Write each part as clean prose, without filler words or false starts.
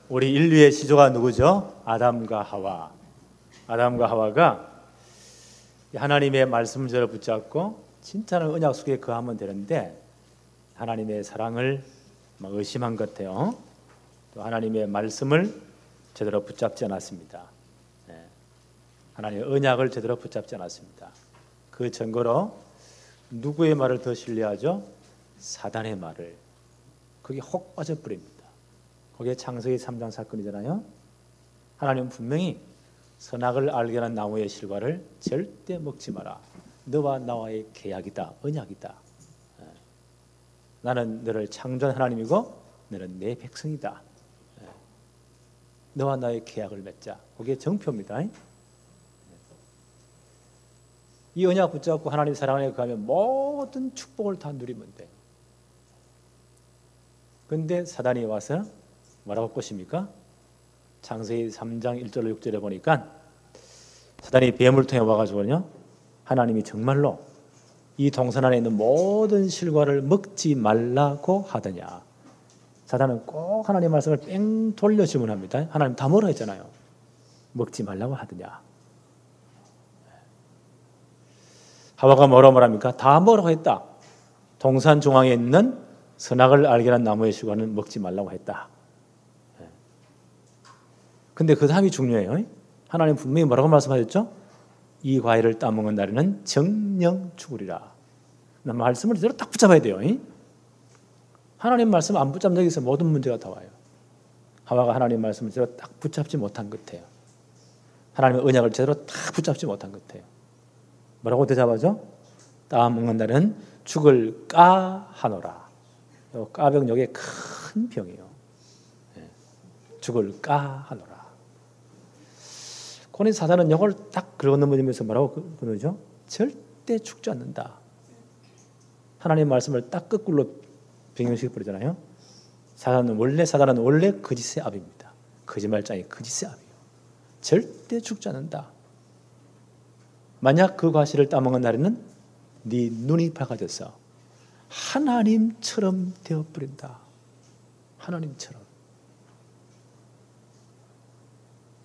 우리 인류의 시조가 누구죠? 아담과 하와. 아담과 하와가 하나님의 말씀을 제대로 붙잡고 진짜는 언약 속에 거하면 되는데 하나님의 사랑을 막 의심한 것 같아요. 또 하나님의 말씀을 제대로 붙잡지 않았습니다. 하나님의 언약을 제대로 붙잡지 않았습니다. 그 증거로 누구의 말을 더 신뢰하죠? 사단의 말을. 그게 혹 빠져버립니다. 그게 창세기 3장 사건이잖아요. 하나님은 분명히 선악을 알게 하는 나무의 실과를 절대 먹지 마라. 너와 나와의 계약이다. 언약이다. 나는 너를 창조한 하나님이고 너는 내 백성이다. 너와 나의 계약을 맺자. 그게 정표입니다. 이 언약 붙잡고 하나님 사랑 안에 가면 모든 축복을 다 누리면 돼. 그런데 사단이 와서 뭐라고 꼬십니까? 창세기 3장 1절로 6절에 보니까 사단이 뱀을 통해 와가지고요, 하나님이 정말로 이 동산 안에 있는 모든 실과를 먹지 말라고 하더냐. 사단은 꼭 하나님 말씀을 뺑 돌려 질문합니다. 하나님 다 뭐라 했잖아요. 먹지 말라고 하더냐. 하와가 뭐라고 말합니까? 다 뭐라고 했다. 동산 중앙에 있는 선악을 알게 하는 나무의 실과는 먹지 말라고 했다. 근데 그 다음이 중요해요. 하나님 분명히 뭐라고 말씀하셨죠? 이 과일을 따먹는 날에는 정령 죽으리라. 말씀을 제대로 딱 붙잡아야 돼요. 하나님 말씀 안 붙잡는 데서 모든 문제가 다 와요. 하와가 하나님 말씀을 제대로 딱 붙잡지 못한 것 같아요. 하나님의 언약을 제대로 딱 붙잡지 못한 것 같아요. 뭐라고 대답하죠? 따먹는 날은 죽을 까하노라. 까병역의 큰 병이에요. 죽을 까하노라. 그러니 사단은 이걸 딱 긁어넘으면서 뭐라고 그러죠? 절대 죽지 않는다. 하나님의 말씀을 딱 거꾸로 변경시켜 버리잖아요. 사단은 원래 거짓의 압입니다. 거짓말장이 거짓의 압이에요. 절대 죽지 않는다. 만약 그 과실을 따먹은 날에는 네 눈이 밝아져서 하나님처럼 되어버린다. 하나님처럼.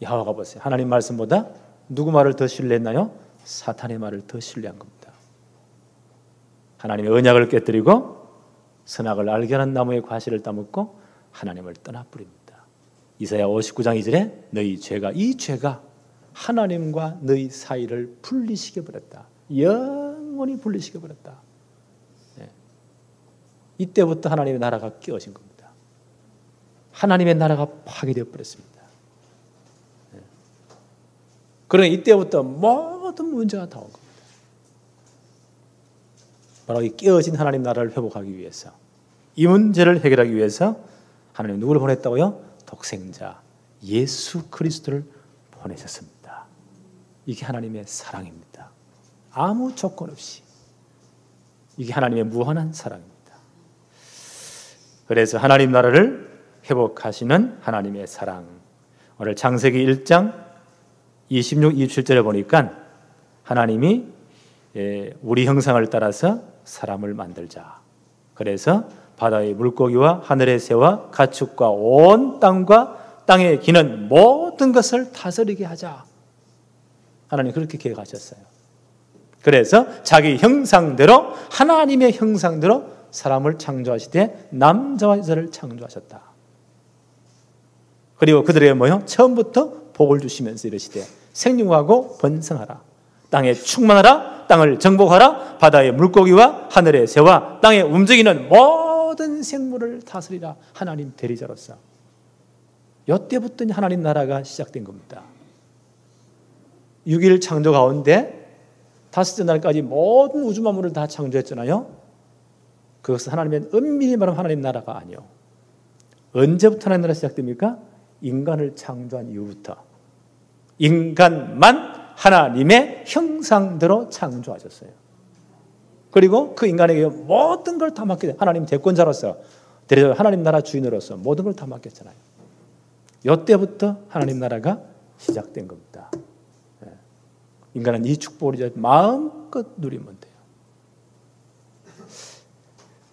하와가 보세요. 하나님 말씀보다 누구 말을 더 신뢰했나요? 사탄의 말을 더 신뢰한 겁니다. 하나님의 언약을 깨뜨리고 선악을 알게 하는 나무의 과실을 따먹고 하나님을 떠나버립니다. 이사야 59장 2절에 이 죄가 하나님과 너희 사이를 분리시켜 버렸다. 영원히 분리시켜 버렸다. 이때부터 하나님의 나라가 깨어진 겁니다. 하나님의 나라가 파괴되어 버렸습니다. 그러나 이때부터 모든 문제가 다 온 겁니다. 바로 이 깨어진 하나님 나라를 회복하기 위해서, 이 문제를 해결하기 위해서 하나님 누구를 보냈다고요? 독생자 예수 그리스도를 보내셨습니다. 이게 하나님의 사랑입니다. 아무 조건 없이. 이게 하나님의 무한한 사랑입니다. 그래서 하나님 나라를 회복하시는 하나님의 사랑. 오늘 창세기 1장 26, 27절에 보니까 하나님이 우리 형상을 따라서 사람을 만들자. 그래서 바다의 물고기와 하늘의 새와 가축과 온 땅과 땅에 기는 모든 것을 다스리게 하자. 하나님 그렇게 계획하셨어요. 그래서 자기 형상대로, 하나님의 형상대로 사람을 창조하시되 남자와 여자를 창조하셨다. 그리고 그들에게 뭐요? 처음부터 복을 주시면서 이르시되 생육하고 번성하라. 땅에 충만하라. 땅을 정복하라. 바다의 물고기와 하늘의 새와 땅에 움직이는 모든 생물을 다스리라. 하나님 대리자로서. 이때부터 하나님 나라가 시작된 겁니다. 6일 창조 가운데 다섯째 날까지 모든 우주 만물을 다 창조했잖아요. 그것은 하나님의 엄밀히 말하면 하나님 나라가 아니요. 언제부터 하나님 나라가 시작됩니까? 인간을 창조한 이후부터. 인간만 하나님의 형상대로 창조하셨어요. 그리고 그 인간에게 모든 걸 다 맡게 돼. 하나님 대권자로서, 하나님 나라 주인으로서 모든 걸 다 맡겼잖아요. 이때부터 하나님 나라가 시작된 겁니다. 인간은 이 축복을 이제 마음껏 누리면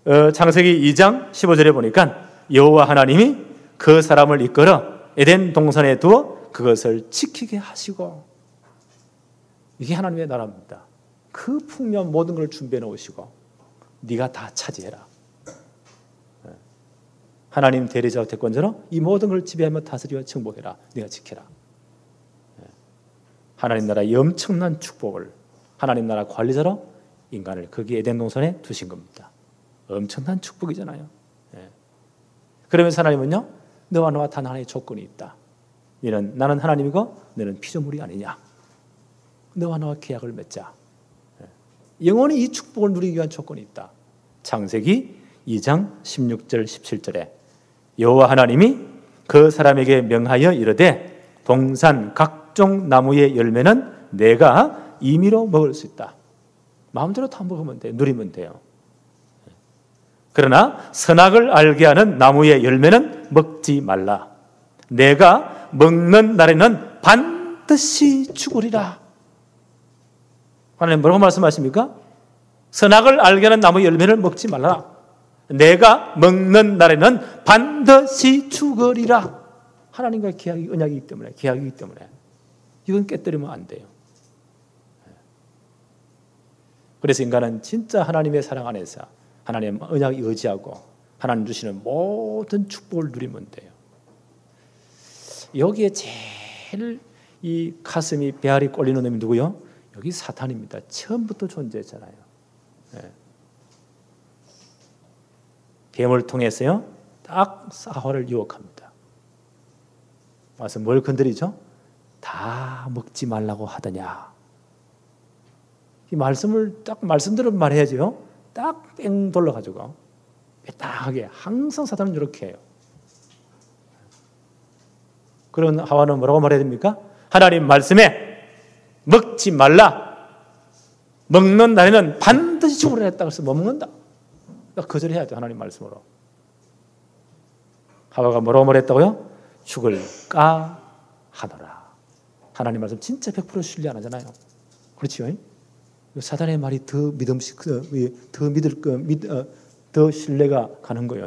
돼요. 창세기 2장 15절에 보니까 여호와 하나님이 그 사람을 이끌어 에덴 동산에 두어 그것을 지키게 하시고, 이게 하나님의 나라입니다. 그 풍요한 모든 걸 준비해 놓으시고 네가 다 차지해라. 하나님 대리자와 대권자로 이 모든 걸 지배하며 다스리며 정복해라. 네가 지켜라. 하나님 나라의 엄청난 축복을, 하나님 나라 관리자로 인간을 거기 에덴 동산에 두신 겁니다. 엄청난 축복이잖아요. 그러면서 하나님은요, 너와 나와 단 하나의 조건이 있다. 나는 하나님이고 너는 피조물이 아니냐. 너와 나와 계약을 맺자. 영원히 이 축복을 누리기 위한 조건이 있다. 창세기 2장 16절 17절에 여호와 하나님이 그 사람에게 명하여 이르되 동산 각종 나무의 열매는 내가 임의로 먹을 수 있다. 마음대로 다 먹으면 돼. 누리면 돼요. 그러나 선악을 알게 하는 나무의 열매는 먹지 말라. 내가 먹는 날에는 반드시 죽으리라. 하나님 뭐라고 말씀하십니까? 선악을 알게 하는 나무의 열매를 먹지 말라. 내가 먹는 날에는 반드시 죽으리라. 하나님과 계약이 언약이기 때문에, 계약이기 때문에 이건 깨뜨리면 안 돼요. 그래서 인간은 진짜 하나님의 사랑 안에서 하나님의 언약에 의지하고 하나님 주시는 모든 축복을 누리면 돼요. 여기에 제일 이 가슴이 배알이 꼴리는 놈이 누구요? 여기 사탄입니다. 처음부터 존재했잖아요. 뱀을 통해서요, 딱 하와를 유혹합니다. 와서 뭘 건드리죠? 다 먹지 말라고 하더냐. 이 말씀을 딱 말씀대로 말해야죠. 딱 뺑 돌려가지고 빼딱하게. 항상 사탄은 이렇게 해요. 그런 하와는 뭐라고 말해야 됩니까? 하나님 말씀에 먹지 말라. 먹는 날에는 반드시 죽으라 했다. 그래서 못 먹는다. 거절해야 돼. 하나님 말씀으로. 하와가 뭐라고 말했다고요? 죽을까 하더라. 하나님 말씀 진짜 100% 신뢰 안 하잖아요. 그렇죠? 사단의 말이 더 더 신뢰가 가는 거예요.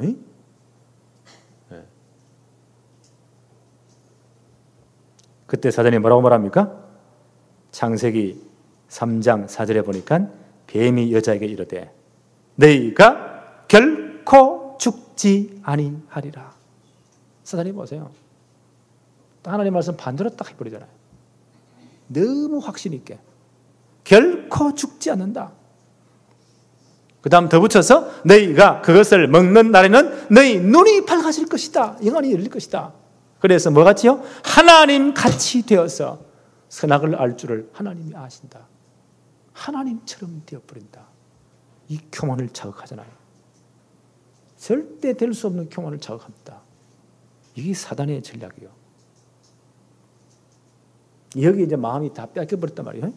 그때 사단이 뭐라고 말합니까? 창세기 3장 4절에 보니까 뱀이 여자에게 이르되 너희가 결코 죽지 아니하리라. 사단이 보세요. 하나님 말씀 반대로 딱 해버리잖아요. 너무 확신 있게 결코 죽지 않는다. 그 다음 더 붙여서 너희가 그것을 먹는 날에는 너희 눈이 밝아질 것이다. 영안이 열릴 것이다. 그래서 뭐같이요? 하나님 같이 되어서 선악을 알 줄을 하나님이 아신다. 하나님처럼 되어버린다. 이 교만을 자극하잖아요. 절대 될 수 없는 교만을 자극합니다. 이게 사단의 전략이에요. 여기 이제 마음이 다 뺏겨버렸단 말이에요.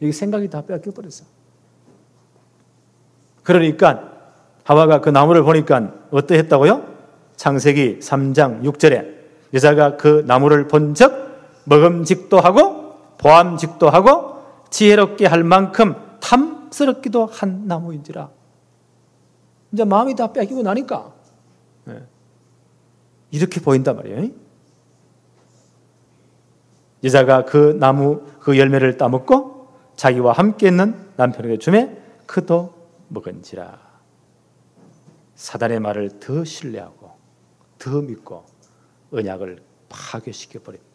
여기 생각이 다 뺏겨버렸어. 그러니까 하와가 그 나무를 보니까 어떠했다고요? 창세기 3장 6절에 여자가 그 나무를 본즉 먹음직도 하고 보암직도 하고 지혜롭게 할 만큼 탐스럽기도 한 나무인지라. 이제 마음이 다 뺏기고 나니까 이렇게 보인단 말이에요. 여자가 그 나무 그 열매를 따먹고 자기와 함께 있는 남편에게 주매 그도 먹은지라. 사단의 말을 더 신뢰하고 더 믿고 언약을 파괴시켜 버립니다.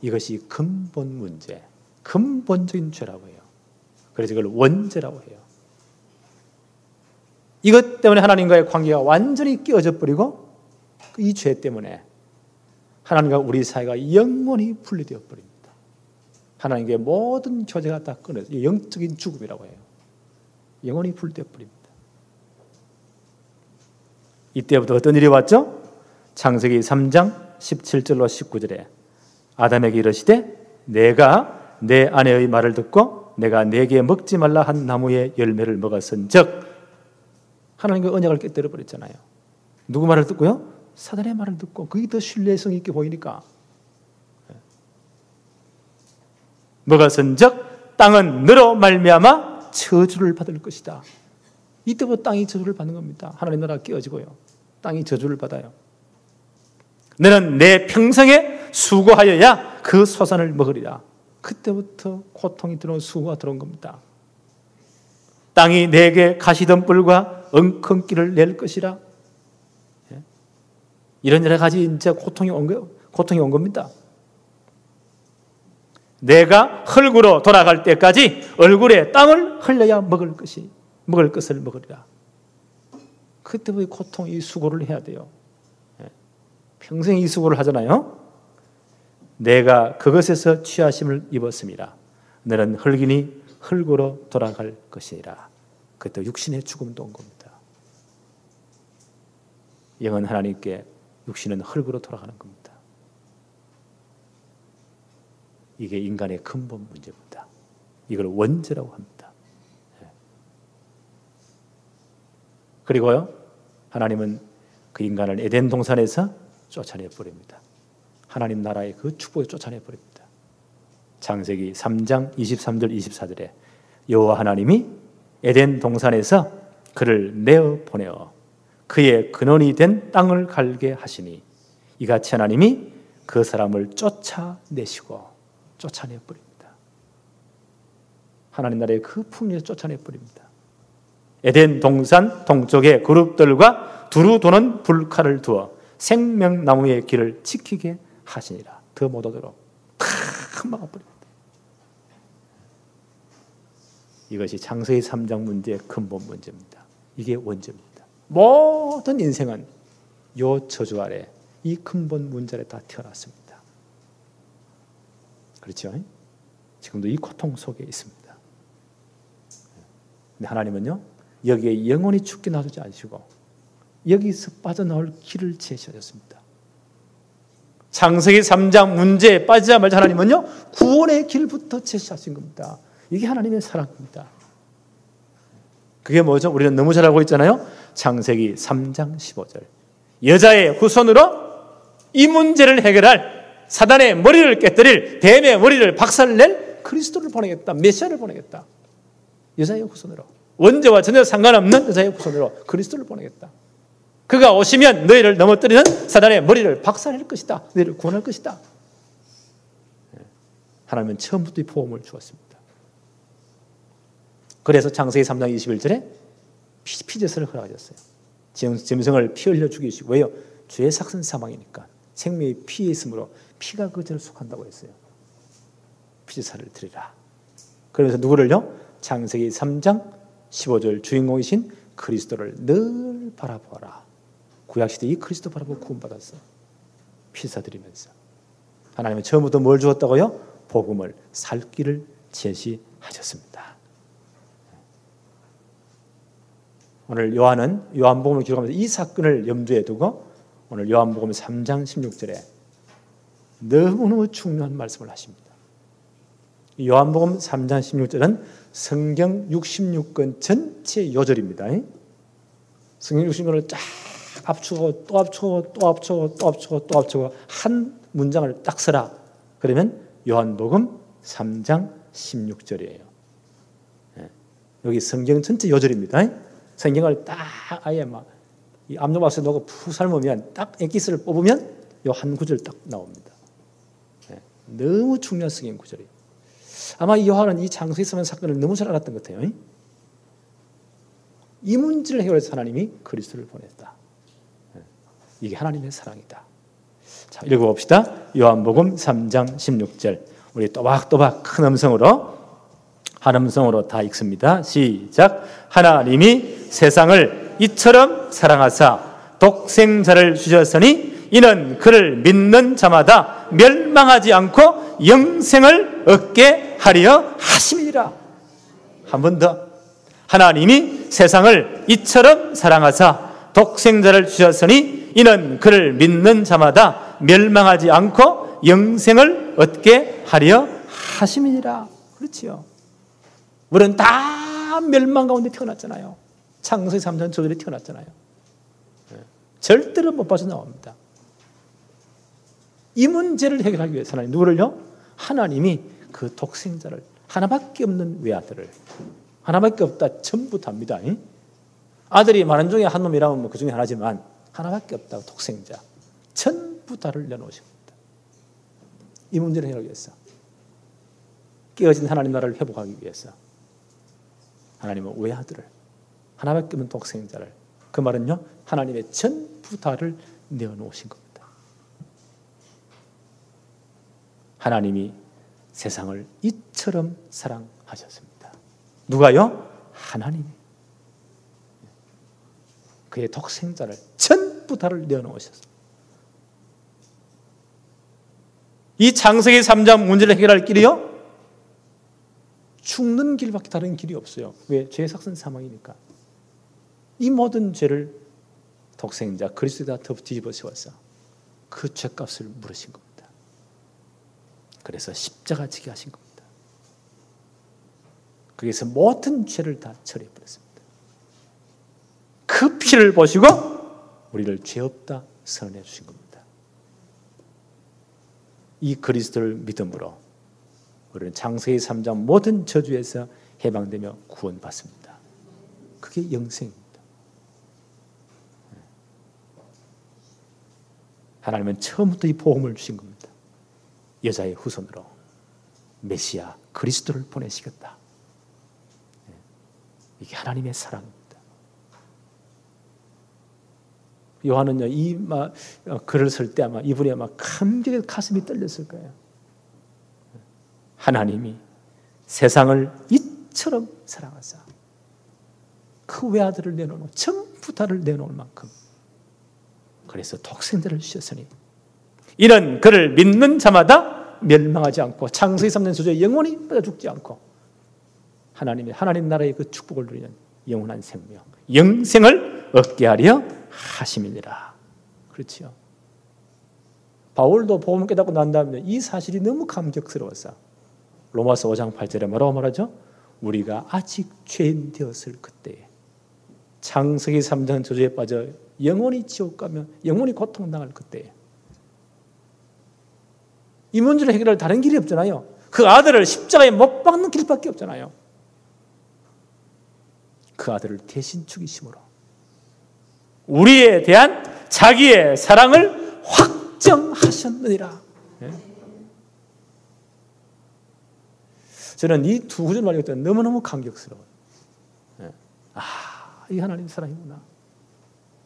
이것이 근본 문제, 근본적인 죄라고 해요. 그래서 이걸 원죄라고 해요. 이것 때문에 하나님과의 관계가 완전히 깨어져 버리고 이 죄 때문에 하나님과 우리 사이가 영원히 분리되어 버립니다. 하나님과의 모든 교제가 다 끊어져 영적인 죽음이라고 해요. 영원히 분리되어 버립니다. 이때부터 어떤 일이 왔죠? 창세기 3장 17절로 19절에 아담에게 이르시되 내가 내 아내의 말을 듣고 내가 내게 먹지 말라 한 나무의 열매를 먹었은즉 하나님과 언약을 깨뜨려 버렸잖아요. 누구 말을 듣고요? 사단의 말을 듣고 그게 더 신뢰성 있게 보이니까 먹었은즉 땅은 너로 말미암아 저주를 받을 것이다. 이때부터 땅이 저주를 받는 겁니다. 하나님 나라가 깨어지고요. 땅이 저주를 받아요. 너는 내 평생에 수고하여야 그 소산을 먹으리라. 그때부터 고통이 들어온 수고가 들어온 겁니다. 땅이 내게 가시덤불과 엉겅퀴를 낼 것이라. 이런 여러 가지 이제 고통이 온 겁니다. 내가 흙으로 돌아갈 때까지 얼굴에 땀을 흘려야 먹을 것을 먹으리라. 그때부터 고통, 이 수고를 해야 돼요. 평생 이 수고를 하잖아요. 내가 그것에서 취하심을 입었습니다. 너는 흙이니 흙으로 돌아갈 것이니라. 그때 육신의 죽음도 온 겁니다. 영은 하나님께, 육신은 흙으로 돌아가는 겁니다. 이게 인간의 근본 문제입니다. 이걸 원죄라고 합니다. 그리고요, 하나님은 그 인간을 에덴 동산에서 쫓아내 버립니다. 하나님 나라의 그 축복에 쫓아내 버립니다. 창세기 3장 23절 24절에 여호와 하나님이 에덴 동산에서 그를 내어 보내어 그의 근원이 된 땅을 갈게 하시니 이같이 하나님이 그 사람을 쫓아내시고 쫓아내 버립니다. 하나님 나라의 그 풍요에서 쫓아내 버립니다. 에덴 동산 동쪽에 그룹들과 두루 도는 불칼을 두어 생명나무의 길을 지키게 하시니라. 더 못 오도록 다 막아버립니다. 이것이 창세기 3장 문제의 근본 문제입니다. 이게 원죄입니다. 모든 인생은 이 저주 아래, 이 근본 문제 아래 다 태어났습니다. 그렇죠? 지금도 이 고통 속에 있습니다. 근데 하나님은요, 여기에 영원히 죽게 놔두지 않으시고 여기서 빠져나올 길을 제시하셨습니다. 창세기 3장 문제에 빠지자마자 하나님은요, 구원의 길부터 제시하신 겁니다. 이게 하나님의 사랑입니다. 그게 뭐죠? 우리는 너무 잘 알고 있잖아요. 창세기 3장 15절. 여자의 후손으로 이 문제를 해결할, 사단의 머리를 깨뜨릴, 뱀의 머리를 박살낼 그리스도를 보내겠다. 메시아를 보내겠다. 여자의 후손으로. 원죄와 전혀 상관없는 여자의 후손으로 그리스도를 보내겠다. 그가 오시면 너희를 넘어뜨리는 사단의 머리를 박살낼 것이다. 너희를 구원할 것이다. 하나님은 처음부터 이 포옹을 주었습니다. 그래서 창세기 3장 21절에 피제사를 허락하셨어요. 짐승을 피 흘려 죽이시고, 왜요? 죄의 삭은 사망이니까. 생명이 피에 있으므로 피가 그 죄를 속한다고 했어요. 피제사를 드리라. 그러면서 누구를요? 창세기 3장 15절 주인공이신 그리스도를 늘 바라보아라. 구약시대 이 그리스도 바라보고 구원받았어. 피제사 드리면서. 하나님은 처음부터 뭘 주었다고요? 복음을 살 길을 제시하셨습니다. 오늘 요한은 요한복음을 기록하면서 이 사건을 염두에 두고 오늘 요한복음 3장 16절에 너무너무 중요한 말씀을 하십니다. 요한복음 3장 16절은 성경 66권 전체 요절입니다. 성경 66권을 쫙 압축하고 또 압축하고 또 압축하고 또 압축하고 또 압축하고 한 문장을 딱 써라. 그러면 요한복음 3장 16절이에요. 여기 성경 전체 요절입니다. 성경을 딱 아예 막 이 압력밥솥에 넣고 푹 삶으면 딱 엑기스를 뽑으면 요 한 구절 딱 나옵니다. 너무 중요한 성경 구절이에요. 아마 이 요한은 이 창세기 사건을 너무 잘 알았던 것 같아요. 이 문제를 해결해서 하나님이 그리스도를 보냈다. 이게 하나님의 사랑이다. 자, 읽어봅시다. 요한복음 3장 16절. 우리 또박또박 큰 음성으로 한 음성으로 다 읽습니다. 시작. 하나님이 세상을 이처럼 사랑하사 독생자를 주셨으니 이는 그를 믿는 자마다 멸망하지 않고 영생을 얻게 하려 하심이라. 한 번 더. 하나님이 세상을 이처럼 사랑하사 독생자를 주셨으니 이는 그를 믿는 자마다 멸망하지 않고 영생을 얻게 하려 하심이라. 그렇지요. 우리는 다 멸망 가운데 태어났잖아요. 창세기 3장 저절에 태어났잖아요. 절대로 못 빠져나옵니다. 이 문제를 해결하기 위해서 하나님 누구를요? 하나님이 그 독생자를, 하나밖에 없는 외아들을, 하나밖에 없다 전부 답니다. 아들이 많은 중에 한 놈이라면 뭐 그 중에 하나지만 하나밖에 없다고. 독생자 전부 다를 내놓으신 겁니다. 이 문제를 해결하기 위해서, 깨어진 하나님 나라를 회복하기 위해서 하나님은 외아들을, 하나밖에 없는 독생자를, 그 말은요 하나님의 전부 다를 내어놓으신 겁니다. 하나님이 세상을 이처럼 사랑하셨습니다. 누가요? 하나님이 그의 독생자를 전부 다를 내어놓으셨습니다. 이 창세기 3장 문제를 해결할 길이요? 죽는 길밖에 다른 길이 없어요. 왜? 죄의 삭선 사망이니까. 이 모든 죄를 독생자 그리스도에다 뒤집어 씌워서 그 죄값을 물으신 겁니다. 그래서 십자가 지게 하신 겁니다. 거기서 모든 죄를 다 처리해 버렸습니다. 그 피를 보시고 우리를 죄 없다 선언해 주신 겁니다. 이 그리스도를 믿음으로 우리는 창세기 3장 모든 저주에서 해방되며 구원받습니다. 그게 영생입니다. 하나님은 처음부터 이 복음을 주신 겁니다. 여자의 후손으로 메시아 그리스도를 보내시겠다. 이게 하나님의 사랑입니다. 요한은요, 이 글을 쓸 때 아마 이분이 아마 감격에 가슴이 떨렸을 거예요. 하나님이 세상을 이처럼 사랑하사 그 외아들을 내놓고 전부 다를 내놓을 만큼 그래서 독생자를 주셨으니 이는 그를 믿는 자마다 멸망하지 않고 창세기 3년 소조에 영원히 빠져 죽지 않고 하나님 나라의 그 축복을 누리는 영원한 생명, 영생을 얻게 하려 하심이니라. 그렇죠. 바울도 복음을 깨닫고 난 다음에 이 사실이 너무 감격스러워서 로마서 5장 8절에 뭐라고 말하죠? 우리가 아직 죄인 되었을 그때에 창세기 3장 저주에 빠져 영원히 지옥 가며 영원히 고통당할 그때에 이 문제를 해결할 다른 길이 없잖아요. 그 아들을 십자가에 못 박는 길밖에 없잖아요. 그 아들을 대신 죽이심으로 우리에 대한 자기의 사랑을 확정하셨느니라. 저는 이 두 구절 말할 때 너무너무 감격스러워요. 이 하나님 사랑이구나.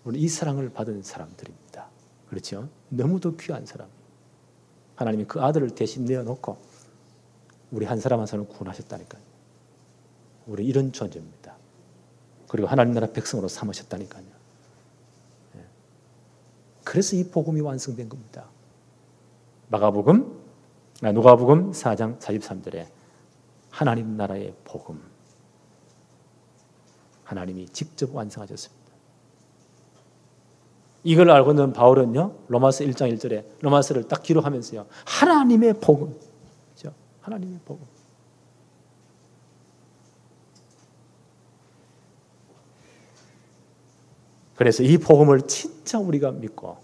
우리 이 사랑을 받은 사람들입니다. 그렇죠? 너무도 귀한 사람. 하나님이 그 아들을 대신 내어놓고 우리 한 사람 한 사람을 구원하셨다니까요. 우리 이런 존재입니다. 그리고 하나님 나라 백성으로 삼으셨다니까요. 그래서 이 복음이 완성된 겁니다. 누가복음 4장 43절에 하나님 나라의 복음, 하나님이 직접 완성하셨습니다. 이걸 알고 있는 바울은요, 로마서 1장 1절에 로마서를 딱 기록하면서요, 하나님의 복음, 그렇죠? 하나님의 복음. 그래서 이 복음을 진짜 우리가 믿고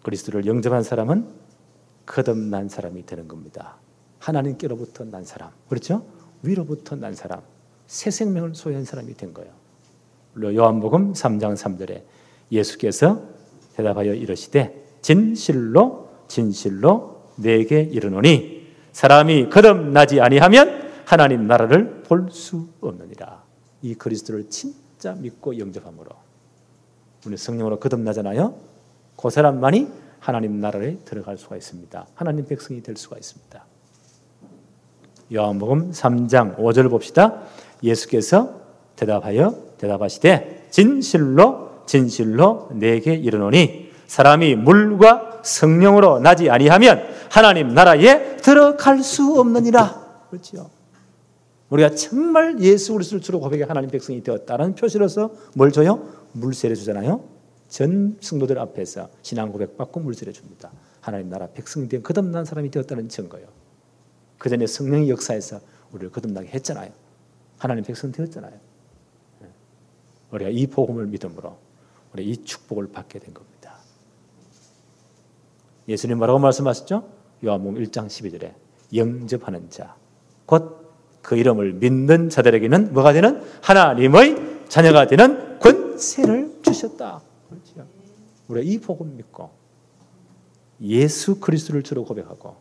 그리스도를 영접한 사람은 거듭난 사람이 되는 겁니다. 하나님께로부터 난 사람, 그렇죠? 위로부터 난 사람, 새 생명을 소유한 사람이 된 거예요. 요한복음 3장 3절에 예수께서 대답하여 이르시되 진실로 진실로 내게 이르노니 사람이 거듭나지 아니하면 하나님 나라를 볼 수 없느니라. 이 그리스도를 진짜 믿고 영접함으로 우리 성령으로 거듭나잖아요. 그 사람만이 하나님 나라에 들어갈 수가 있습니다. 하나님 백성이 될 수가 있습니다. 요한복음 3장 5절 봅시다. 예수께서 대답하시되 진실로 진실로 내게 이르노니 사람이 물과 성령으로 나지 아니하면 하나님 나라에 들어갈 수 없느니라. 그렇죠? 우리가 정말 예수 그리스도를 주로 고백해 하나님 백성이 되었다는 표시로서 뭘 줘요? 물세례 주잖아요. 전 성도들 앞에서 신앙 고백받고 물세례 줍니다. 하나님 나라 백성이 된 거듭난 사람이 되었다는 증거요. 그 전에 성령의 역사에서 우리를 거듭나게 했잖아요. 하나님 백성 되었잖아요. 우리가 이 복음을 믿음으로 우리 이 축복을 받게 된 겁니다. 예수님 뭐라고 말씀하셨죠? 요한복음 1장 12절에 영접하는 자, 곧 그 이름을 믿는 자들에게는 뭐가 되는? 하나님의 자녀가 되는 영생을 주셨다. 그렇죠? 우리가 이 복음 믿고 예수 그리스도를 주로 고백하고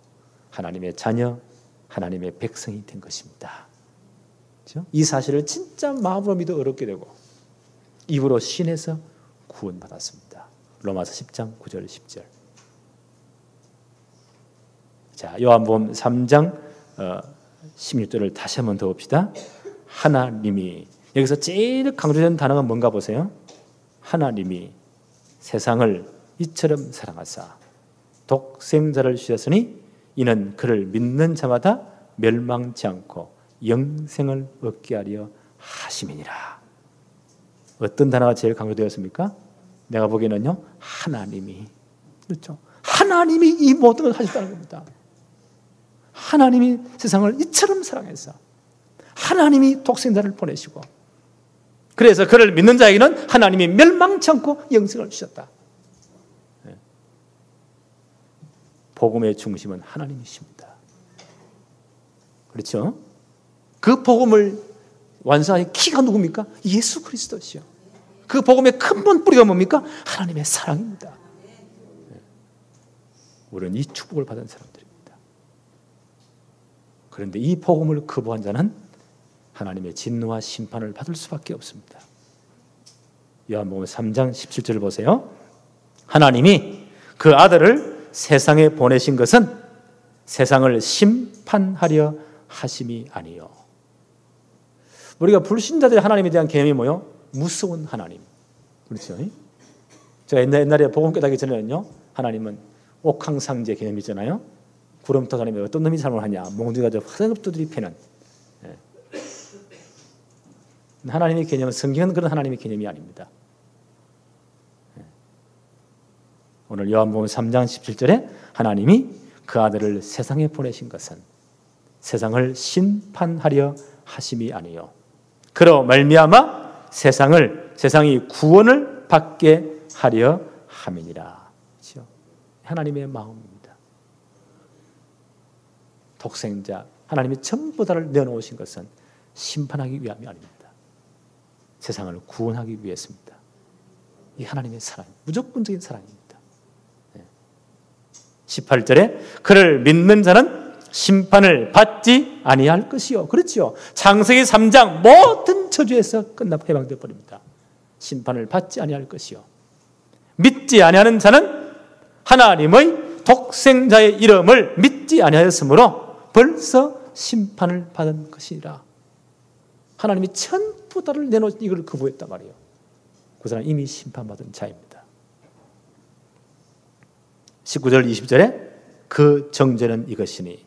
하나님의 자녀, 하나님의 백성이 된 것입니다. 그렇죠? 이 사실을 진짜 마음으로 믿어 어렵게 되고 입으로 신해서 구원받았습니다. 로마서 10장 9절 10절. 자, 요한복음 3장 16절을 다시 한번 더 봅시다. 하나님이, 여기서 제일 강조된 단어가 뭔가 보세요. 하나님이 세상을 이처럼 사랑하사 독생자를 주셨으니 이는 그를 믿는 자마다 멸망치 않고 영생을 얻게 하려 하심이니라. 어떤 단어가 제일 강조되었습니까? 내가 보기에는요, 하나님이. 그렇죠? 하나님이 이 모든 걸 하셨다는 겁니다. 하나님이 세상을 이처럼 사랑해서 하나님이 독생자를 보내시고 그래서 그를 믿는 자에게는 하나님이 멸망치 않고 영생을 주셨다. 복음의 중심은 하나님이십니다. 그렇죠? 그 복음을 완성하는 키가 누굽니까? 예수 그리스도시요. 그 복음의 근본 뿌리가 뭡니까? 하나님의 사랑입니다. 우리는 이 축복을 받은 사람들입니다. 그런데 이 복음을 거부한 자는 하나님의 진노와 심판을 받을 수밖에 없습니다. 요한복음 3장 17절을 보세요. 하나님이 그 아들을 세상에 보내신 것은 세상을 심판하려 하심이 아니요. 우리가 불신자들의 하나님에 대한 개념이 뭐요? 무서운 하나님. 그렇죠? 제가 옛날에 복음 깨닫기 전에는요, 하나님은 옥황상제 개념이 있잖아요. 구름토 하나님이 어떤 놈이 잘못을 하냐, 몽둥이가 저 화살급도들이 패는. 하나님의 개념은, 성경은 그런 하나님의 개념이 아닙니다. 오늘 요한복음 3장 17절에 하나님이 그 아들을 세상에 보내신 것은 세상을 심판하려 하심이 아니요 그로 말미암아 세상이 구원을 받게 하려 함이니라. 그렇죠? 하나님의 마음입니다. 독생자 하나님이 전부 다를 내어놓으신 것은 심판하기 위함이 아닙니다. 세상을 구원하기 위해서입니다. 이 하나님의 사랑, 무조건적인 사랑입니다. 18절에 그를 믿는 자는 심판을 받지 아니할 것이요. 그렇죠. 창세기 3장 모든 저주에서 끝나고 해방되어 버립니다. 심판을 받지 아니할 것이요. 믿지 아니하는 자는 하나님의 독생자의 이름을 믿지 아니하였으므로 벌써 심판을 받은 것이라. 하나님이 전부 다를 내놓은 이걸 거부했단 말이에요. 그 사람은 이미 심판받은 자입니다. 19절 20절에 그 정죄는 이것이니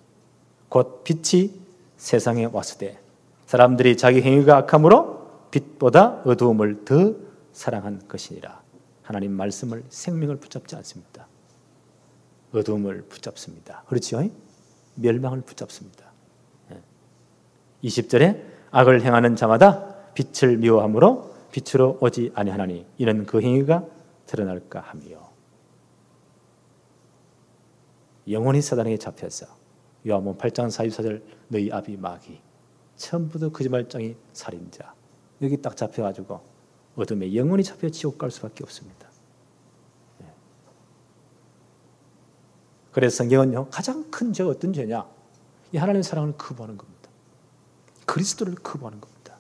곧 빛이 세상에 왔을 때 사람들이 자기 행위가 악함으로 빛보다 어두움을 더 사랑한 것이니라. 하나님 말씀을 생명을 붙잡지 않습니다. 어두움을 붙잡습니다. 그렇죠? 멸망을 붙잡습니다. 20절에 악을 행하는 자마다 빛을 미워함으로 빛으로 오지 아니하나니 이는 그 행위가 드러날까 하며. 영원히 사단에게 잡혀서 요한복음 8장 44절 너희 아비 마귀 전부 다 거짓말쟁이 살인자 여기 딱 잡혀가지고 어둠에 영원히 잡혀 지옥 갈 수밖에 없습니다. 그래서 성경은요 가장 큰 죄가 어떤 죄냐? 이 하나님의 사랑을 거부하는 겁니다. 그리스도를 거부하는 겁니다.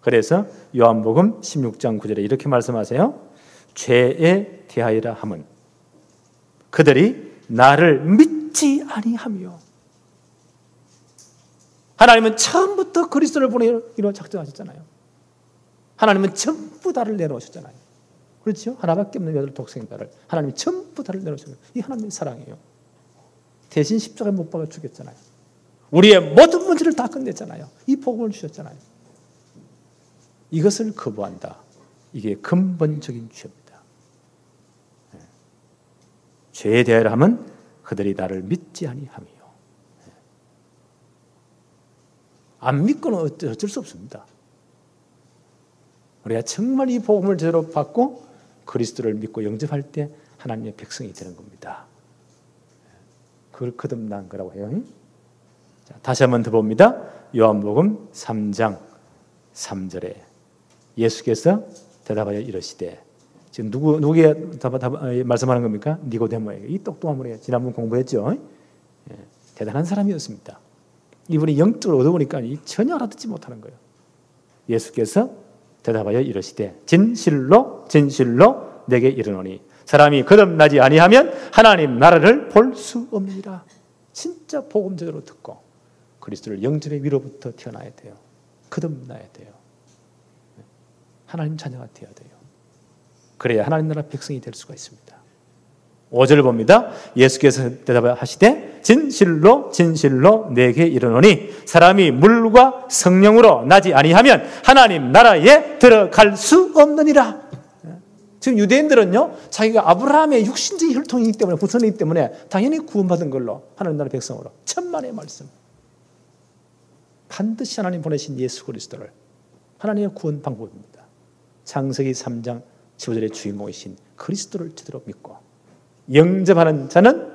그래서 요한복음 16장 9절에 이렇게 말씀하세요. 죄에 대하여라 함은 그들이 나를 믿지 아니하며. 하나님은 처음부터 그리스도를 보내기로 작정하셨잖아요. 하나님은 전부 다를 내놓으셨잖아요. 그렇죠? 하나밖에 없는 여덟 독생자를 하나님이 전부 다를 내놓으셨어요. 이 하나님의 사랑이에요. 대신 십자가에 못 박아 죽였잖아요. 우리의 모든 문제를 다 끝냈잖아요. 이 복음을 주셨잖아요. 이것을 거부한다. 이게 근본적인 죄입니다. 죄에 대하여 하면 그들이 나를 믿지 아니하며. 안 믿고는 어쩔 수 없습니다. 우리가 정말 이 복음을 제대로 받고 그리스도를 믿고 영접할 때 하나님의 백성이 되는 겁니다. 그걸 거듭난 거라고 해요. 자, 다시 한번 더 봅니다. 요한복음 3장 3절에 예수께서 대답하여 이르시되, 지금 누구에게 말씀하는 겁니까? 니고데모에게. 이 똑똑한 분이 지난번 공부했죠. 대단한 사람이었습니다. 이분이 영적으로 얻어보니까 전혀 알아듣지 못하는 거예요. 예수께서 대답하여 이르시되, 진실로 진실로 내게 이르노니 사람이 거듭나지 아니하면 하나님 나라를 볼 수 없느니라. 진짜 복음 제대로 듣고 그리스도를 영전의 위로부터 태어나야 돼요. 거듭나야 돼요. 하나님 자녀가 되어야 돼요. 그래야 하나님 나라 백성이 될 수가 있습니다. 5절 봅니다. 예수께서 대답하시되, 진실로 진실로 내게 이르노니 사람이 물과 성령으로 나지 아니하면 하나님 나라에 들어갈 수 없느니라. 지금 유대인들은요, 자기가 아브라함의 육신적인 혈통이기 때문에, 후손이기 때문에 당연히 구원받은 걸로 하나님 나라 백성으로, 천만의 말씀. 반드시 하나님 보내신 예수 그리스도를, 하나님의 구원 방법입니다. 창세기 3장 15절의 주인공이신 그리스도를 제대로 믿고 영접하는 자는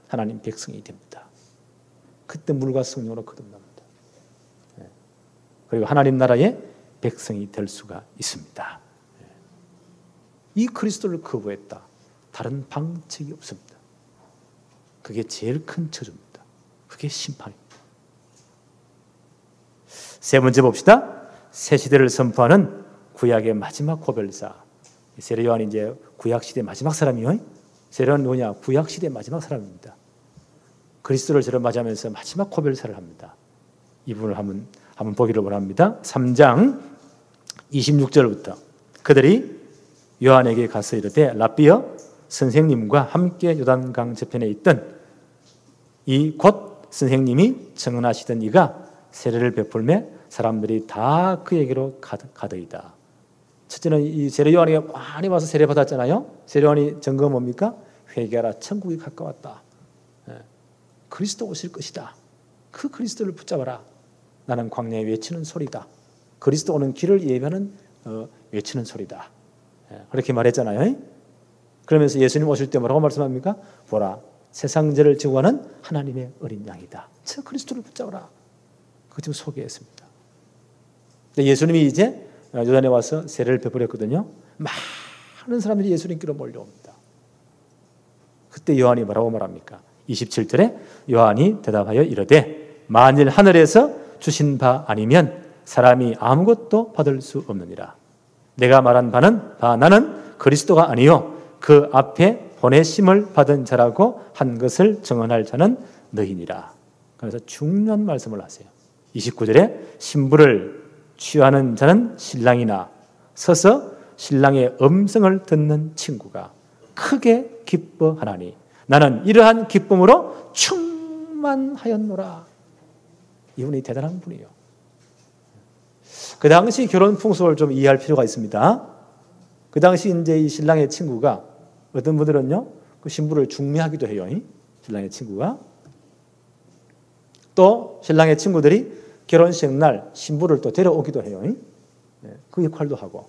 하나님 백성이 됩니다. 그때 물과 성령으로 거듭납니다. 그리고 하나님 나라의 백성이 될 수가 있습니다. 이 그리스도를 거부했다. 다른 방책이 없습니다. 그게 제일 큰 저주입니다. 그게 심판입니다. 세 번째 봅시다. 새 시대를 선포하는 구약의 마지막 고별사. 세례 요한이 이제 구약 시대 마지막 사람이요. 세례 요한은 누구냐? 구약 시대 마지막 사람입니다. 그리스도를 저를 맞이하면서 마지막 고별사를 합니다. 이분을 한번 보기를 원합니다. 3장 26절부터 그들이 요한에게 가서 이르되, 랍비여, 선생님과 함께 요단강 저편에 있던 이 곧 선생님이 청언하시던 이가 세례를 베풀매 사람들이 다 그에게로 가더이다. 첫째는 이 세례 요한에게 많이 와서 세례 받았잖아요. 세례 요한이 증거 뭡니까? 회개하라, 천국이 가까웠다. 그리스도 오실 것이다. 그 그리스도를 붙잡아라. 나는 광야에 외치는 소리다. 그리스도 오는 길을 예비하는 외치는 소리다. 그렇게 말했잖아요. 그러면서 예수님 오실 때 뭐라고 말씀합니까? 보라, 세상 죄를 지고 가는 하나님의 어린 양이다. 저 그리스도를 붙잡아라. 그거 지금 소개했습니다. 근데 예수님이 이제 요단에 와서 세례를 베풀었거든요. 많은 사람들이 예수님께로 몰려옵니다. 그때 요한이 뭐라고 말합니까? 27절에 요한이 대답하여 이르되, 만일 하늘에서 주신 바 아니면 사람이 아무것도 받을 수 없느니라. 내가 말한 바는 나는 그리스도가 아니요 그 앞에 보내심을 받은 자라고 한 것을 증언할 자는 너희니라. 그래서 중요한 말씀을 하세요. 29절에 신부를 취하는 자는 신랑이나 서서 신랑의 음성을 듣는 친구가 크게 기뻐하나니 나는 이러한 기쁨으로 충만하였노라. 이분이 대단한 분이에요. 그 당시 결혼 풍속을 좀 이해할 필요가 있습니다. 그 당시 이제 이 신랑의 친구가, 어떤 분들은요, 그 신부를 중매하기도 해요. 신랑의 친구가. 또 신랑의 친구들이 결혼식 날 신부를 또 데려오기도 해요. 그 역할도 하고.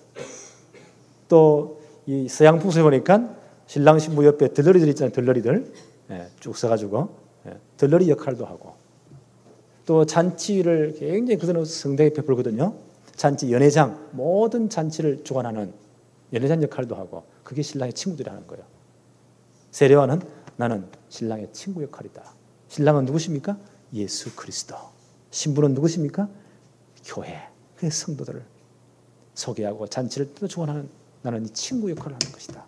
또 이 서양 풍속에 보니까 신랑 신부 옆에 들러리들 있잖아요. 들러리들 쭉 서가지고 들러리 역할도 하고. 또 잔치를 굉장히 그들은 성대하게 베풀거든요. 잔치 연회장, 모든 잔치를 주관하는 연회장 역할도 하고. 그게 신랑의 친구들이 하는 거예요. 세례 요한은 나는 신랑의 친구 역할이다. 신랑은 누구십니까? 예수 그리스도. 신부는 누구십니까? 교회, 그 성도들을 소개하고 잔치를 주관하는, 나는 이 친구 역할을 하는 것이다.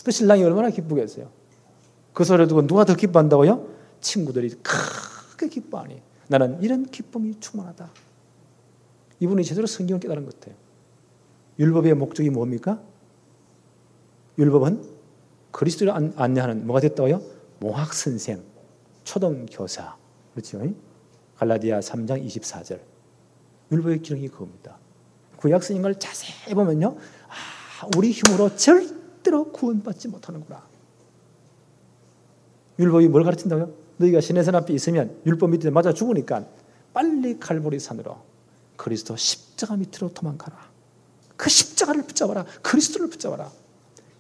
그 신랑이 얼마나 기쁘겠어요. 그 소리를 듣고 누가 더 기뻐한다고요? 친구들이 크게 기뻐하니 나는 이런 기쁨이 충만하다. 이분이 제대로 성경을 깨달은 것 같아요. 율법의 목적이 뭡니까? 율법은 그리스도를 안내하는 뭐가 됐다고요? 몽학선생, 초등교사. 그렇죠? 갈라디아 3장 24절. 율법의 기능이 그겁니다. 구약 성경을 자세히 보면요, 우리 힘으로 절대로 구원받지 못하는구나. 율법이 뭘 가르친다고요? 너희가 시내산 앞에 있으면 율법 밑에 맞아 죽으니까 빨리 갈보리 산으로 그리스도 십자가 밑으로 도망가라. 그 십자가를 붙잡아라. 그리스도를 붙잡아라.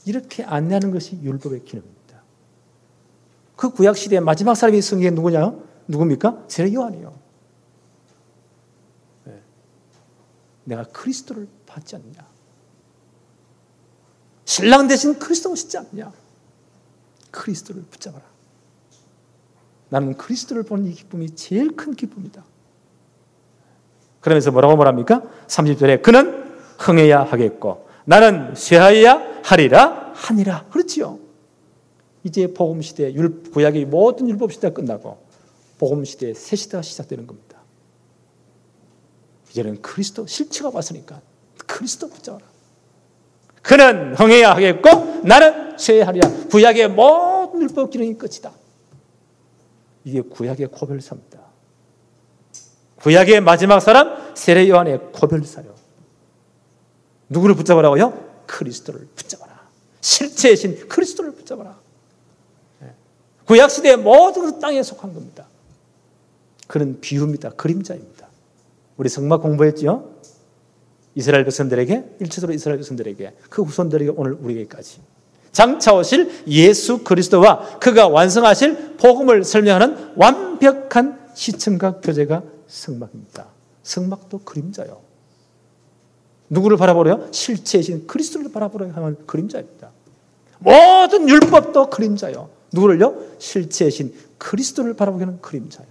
이렇게 안내하는 것이 율법의 기능입니다. 그 구약 시대의 마지막 사람이 성경에 누굽니까? 세례 요한이요. 내가 그리스도를 받지 않느냐? 신랑 대신 그리스도가 오시지 않느냐? 그리스도를 붙잡아라. 나는 그리스도를 보는 이 기쁨이 제일 큰 기쁨이다. 그러면서 뭐라고 말합니까? 30절에 그는 흥해야 하겠고 나는 쇠하여야 하리라 하니라. 그렇지요. 이제 복음시대, 구약의 모든 율법시대가 끝나고 복음시대의 새 시대가 시작되는 겁니다. 이제는 그리스도 실체가 왔으니까 그리스도 붙잡아라. 그는 흥해야 하겠고 나는 쇠하리라. 구약의 모든 율법 기능이 끝이다. 이게 구약의 고별사입니다. 구약의 마지막 사람 세례 요한의 고별사요. 누구를 붙잡으라고요? 그리스도를 붙잡아라. 실체이신 그리스도를 붙잡아라. 구약 시대의 모든 것은 땅에 속한 겁니다. 그는 비유입니다. 그림자입니다. 우리 성막 공부했죠? 이스라엘 백성들에게, 일차적으로 이스라엘 백성들에게, 그 후손들에게, 오늘 우리에게까지 장차 오실 예수 그리스도와 그가 완성하실 복음을 설명하는 완벽한 시청각 교재가 성막입니다. 성막도 그림자요. 누구를 바라보래요? 실체이신 그리스도를 바라보려 하는 그림자입니다. 모든 율법도 그림자요. 누구를요? 실체이신 그리스도를 바라보게 하는 그림자요.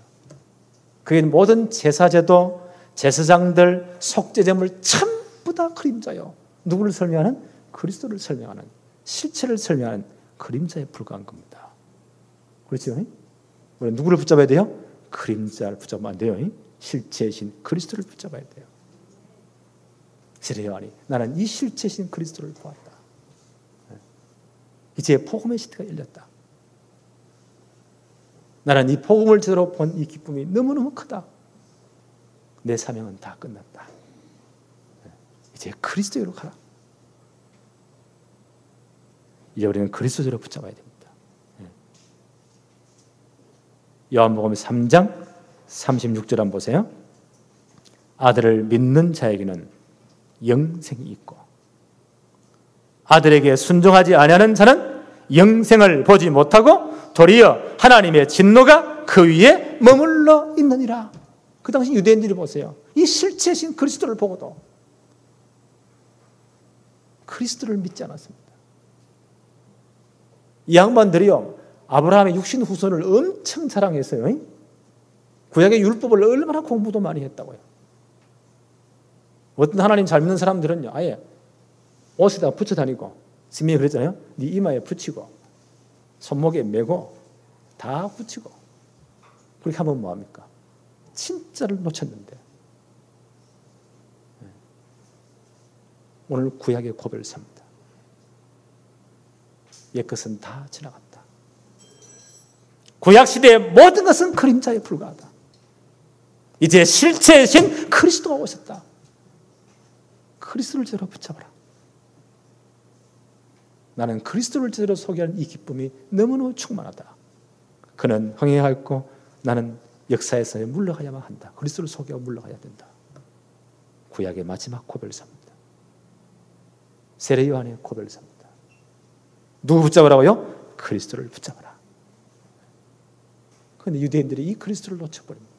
그게 모든 제사제도, 제사장들, 속죄제물 전부 다 그림자요. 누구를 설명하는? 그리스도를 설명하는, 실체를 설명하는 그림자에 불과한 겁니다. 그렇죠? 우리 누구를 붙잡아야 돼요? 그림자를 붙잡으면 안 돼요. 실체이신 그리스도를 붙잡아야 돼요. 세례 요한이 나는 이 실체이신 그리스도를 보았다. 이제 복음의 시대가 열렸다. 나는 이 복음을 제대로 본 이 기쁨이 너무너무 크다. 내 사명은 다 끝났다. 이제 그리스도로 가라. 이제 우리는 그리스도로 붙잡아야 됩니다. 요한복음 3장 36절 한번 보세요. 아들을 믿는 자에게는 영생이 있고 아들에게 순종하지 아니하는 자는 영생을 보지 못하고 도리어 하나님의 진노가 그 위에 머물러 있느니라. 그 당시 유대인들이 보세요. 이 실체신 그리스도를 보고도 그리스도를 믿지 않았습니다. 이 양반들이요, 아브라함의 육신 후손을 엄청 사랑했어요. 구약의 율법을 얼마나 공부도 많이 했다고요. 어떤 하나님 잘 믿는 사람들은요, 아예 옷에다 붙여 다니고, 스님이 그랬잖아요. 네 이마에 붙이고 손목에 메고 다 붙이고. 그렇게 하면 뭐합니까? 진짜를 놓쳤는데. 오늘 구약의 고별사입니다. 옛것은 다 지나갔다. 구약시대의 모든 것은 그림자에 불과하다. 이제 실체이신 그리스도가 오셨다. 그리스도를 제대로 붙잡아라. 나는 그리스도를 제대로 소개하는 이 기쁨이 너무너무 충만하다. 그는 흥해야 했고 나는 역사에서 물러가야만 한다. 그리스도를 소개하고 물러가야 된다. 구약의 마지막 고별사입니다. 세례 요한의 고별사입니다. 누구 붙잡으라고요? 그리스도를 붙잡아라. 그런데 유대인들이 이 그리스도를 놓쳐버립니다.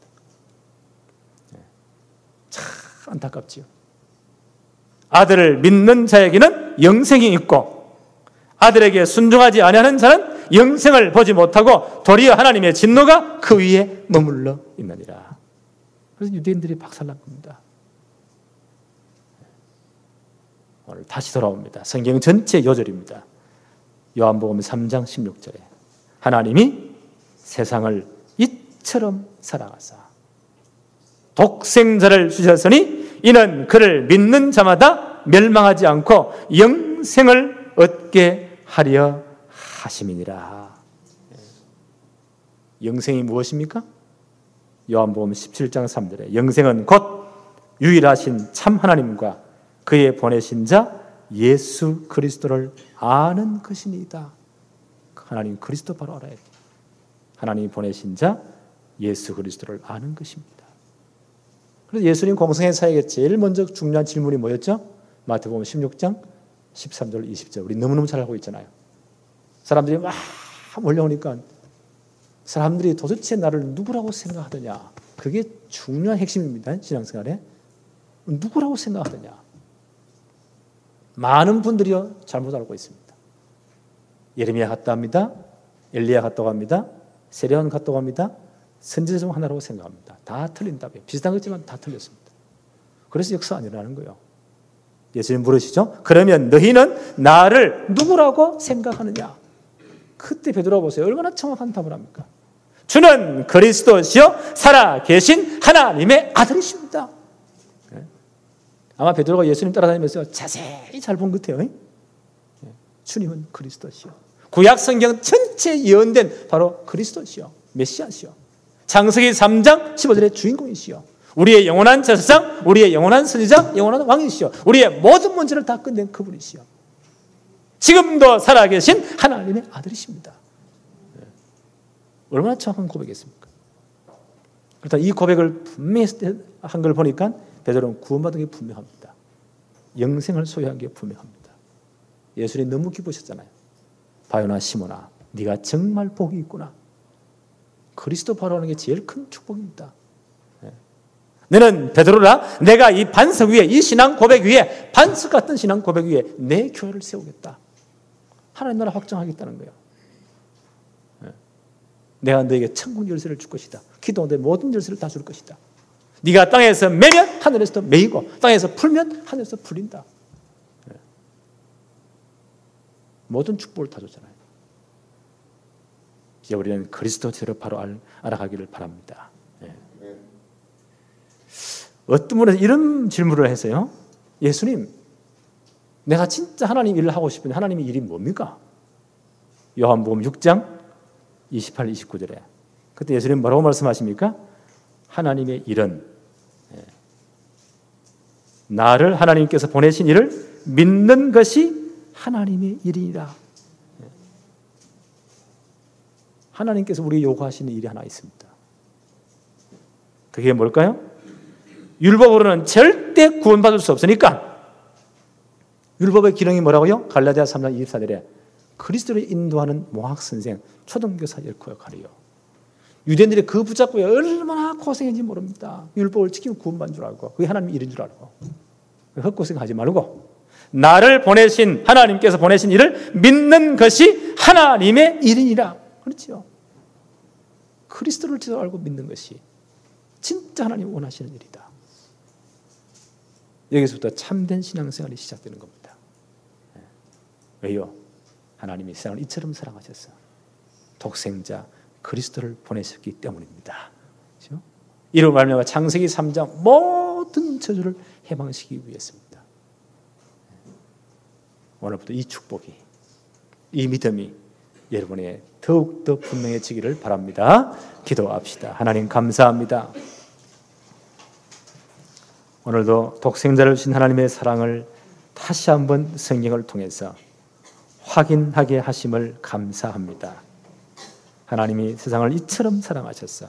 참 안타깝지요. 아들을 믿는 자에게는 영생이 있고 아들에게 순종하지 아니하는 자는 영생을 보지 못하고 도리어 하나님의 진노가 그 위에 머물러 있느니라. 그래서 유대인들이 박살난 겁니다. 오늘 다시 돌아옵니다. 성경 전체 요절입니다. 요한복음 3장 16절에 하나님이 세상을 이처럼 사랑하사 독생자를 주셨으니 이는 그를 믿는 자마다 멸망하지 않고 영생을 얻게 하려 하심이니라. 영생이 무엇입니까? 요한복음 17장 3절에 영생은 곧 유일하신 참 하나님과 그의 보내신 자 예수 그리스도를 아는 것이니이다. 하나님 그리스도 바로 알아야 돼요. 하나님이 보내신 자 예수 그리스도를 아는 것입니다. 그래서 예수님 공생의 사역에 제일 먼저 중요한 질문이 뭐였죠? 마태복음 16장 13절 20절 우리 너무너무 잘 알고 있잖아요. 사람들이 막 몰려오니까 사람들이 도대체 나를 누구라고 생각하더냐. 그게 중요한 핵심입니다. 신앙생활에. 누구라고 생각하더냐. 많은 분들이요 잘못 알고 있습니다. 예레미야 같다 합니다. 엘리야 같다고 합니다. 세례요한 같다고 합니다. 선지자 중 하나라고 생각합니다. 다 틀린 답이에요. 비슷한 거지만 다 틀렸습니다. 그래서 역사가 안 일어나는 거예요. 예수님 물으시죠. 그러면 너희는 나를 누구라고 생각하느냐? 그때 베드로가 보세요. 얼마나 정확한 답을 합니까? 주는 그리스도시요 살아계신 하나님의 아들이십니다. 아마 베드로가 예수님 따라다니면서 자세히 잘 본 것 같아요. 주님은 그리스도시요. 구약 성경 전체 예언된 바로 그리스도시요 메시아시요. 창세기 3장 15절의 주인공이시요. 우리의 영원한 제사장, 우리의 영원한 선지자, 영원한 왕이시요. 우리의 모든 문제를 다 끝낸 그분이시요. 지금도 살아계신 하나님의 아들이십니다. 얼마나 정확한 고백이겠습니까? 그렇다 이 고백을 분명히 한 걸 보니까 베드로는 구원받은 게 분명합니다. 영생을 소유한 게 분명합니다. 예수님이 너무 기쁘셨잖아요. 바요나 시몬아, 네가 정말 복이 있구나. 그리스도 바라보는 게 제일 큰 축복입니다. 너는 베드로라, 내가 이 반석 위에, 이 신앙 고백 위에, 반석 같은 신앙 고백 위에 내 교회를 세우겠다. 하나님 나라 확정하겠다는 거예요. 내가 너에게 천국 열쇠를 줄 것이다. 기도하는 모든 열쇠를 다 줄 것이다. 네가 땅에서 매면 하늘에서도 매이고 땅에서 풀면 하늘에서 풀린다. 모든 축복을 다 줬잖아요. 이제 우리는 그리스도처럼 바로 알아가기를 바랍니다. 어떤 분은 이런 질문을 했어요. 예수님, 내가 진짜 하나님 일을 하고 싶은데 하나님의 일이 뭡니까? 요한복음 6장 28, 29절에 그때 예수님 뭐라고 말씀하십니까? 하나님의 일은 나를 하나님께서 보내신 일을 믿는 것이 하나님의 일이라. 하나님께서 우리 요구하시는 일이 하나 있습니다. 그게 뭘까요? 율법으로는 절대 구원받을 수 없으니까 율법의 기능이 뭐라고요? 갈라디아 3장 24절에 그리스도를 인도하는 모학선생, 초등교사 역할이요. 유대인들이 그 붙잡고 얼마나 고생했는지 모릅니다. 율법을 지키면 구원받는 줄 알고 그게 하나님의 일인 줄 알고 헛고생하지 말고 나를 보내신 하나님께서 보내신 일을 믿는 것이 하나님의 일이니라. 그렇죠? 그리스도를 알고 믿는 것이 진짜 하나님 원하시는 일이다. 여기서부터 참된 신앙생활이 시작되는 겁니다. 왜요? 하나님이 세상을 이처럼 사랑하셔서 독생자 그리스도를 보내셨기 때문입니다. 그렇죠? 이로 말미암아 창세기 3장 모든 저주를 해방시키기 위해서입니다. 오늘부터 이 축복이, 이 믿음이 여러분의 더욱더 분명해지기를 바랍니다. 기도합시다. 하나님 감사합니다. 오늘도 독생자를 주신 하나님의 사랑을 다시 한번 성경을 통해서 확인하게 하심을 감사합니다. 하나님이 세상을 이처럼 사랑하셔서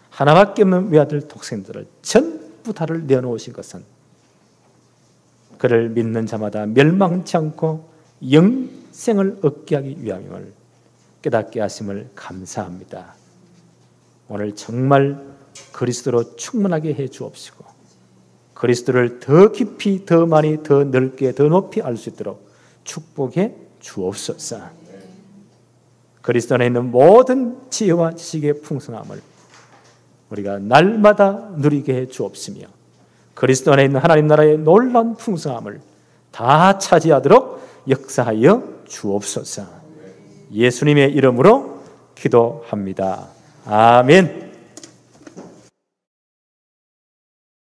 하나밖에 없는 외아들 독생자를 전부 다를 내어놓으신 것은 그를 믿는 자마다 멸망치 않고 영생을 얻게 하기 위함임을 깨닫게 하심을 감사합니다. 오늘 정말 그리스도로 충만하게 해 주옵시고 그리스도를 더 깊이, 더 많이, 더 넓게, 더 높이 알 수 있도록 축복해 주옵소서. 그리스도 안에 있는 모든 지혜와 지식의 풍성함을 우리가 날마다 누리게 해 주옵시며 그리스도 안에 있는 하나님 나라의 놀라운 풍성함을 다 차지하도록 역사하여 주옵소서. 예수님의 이름으로 기도합니다. 아멘.